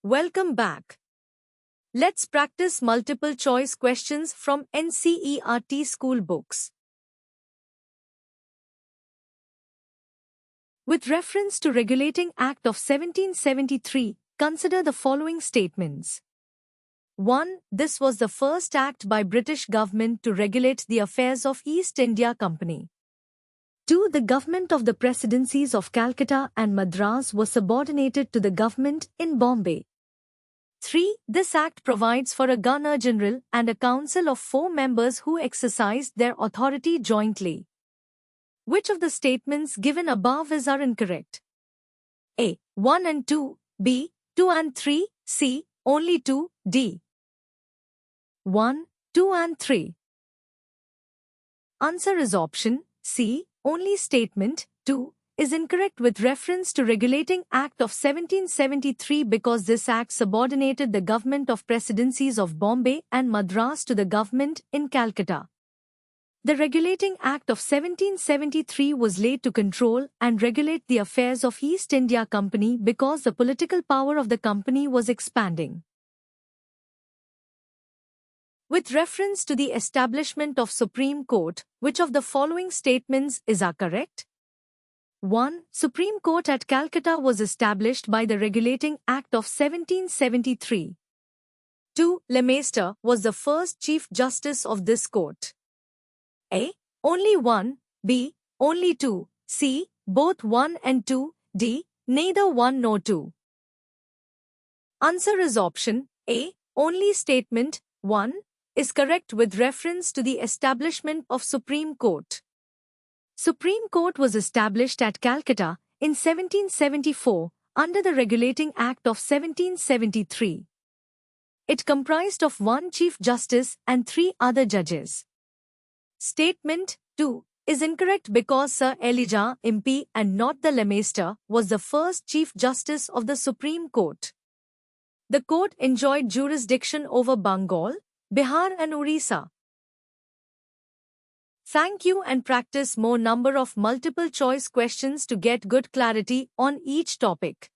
Welcome back. Let's practice multiple choice questions from NCERT school books. With reference to Regulating Act of 1773, consider the following statements. 1. This was the first act by British government to regulate the affairs of East India Company. 2. The government of the presidencies of Calcutta and Madras was subordinated to the government in Bombay. 3. This act provides for a Governor-General and a council of 4 members who exercise their authority jointly. Which of the statements given above are incorrect? A. 1 and 2, B. 2 and 3, C. Only 2, D. 1, 2 and 3. Answer is option C. Only statement 2 is incorrect with reference to Regulating Act of 1773 because this act subordinated the government of presidencies of Bombay and Madras to the government in Calcutta. The Regulating Act of 1773 was laid to control and regulate the affairs of East India Company because the political power of the company was expanding. With reference to the establishment of Supreme Court, which of the following statements are correct? 1. Supreme Court at Calcutta was established by the Regulating Act of 1773. 2. Leicester was the first Chief Justice of this court. A. Only 1, B. Only 2, C. Both 1 and 2, D. Neither 1 nor 2. Answer is option A. Only statement 1 is correct with reference to the establishment of Supreme Court. Supreme Court was established at Calcutta in 1774 under the Regulating Act of 1773. It comprised of 1 Chief Justice and 3 other judges. Statement 2 is incorrect because Sir Elijah Impey and not the Leicester was the first Chief Justice of the Supreme Court. The court enjoyed jurisdiction over Bengal, Bihar and Orissa. Thank you and practice more number of multiple choice questions to get good clarity on each topic.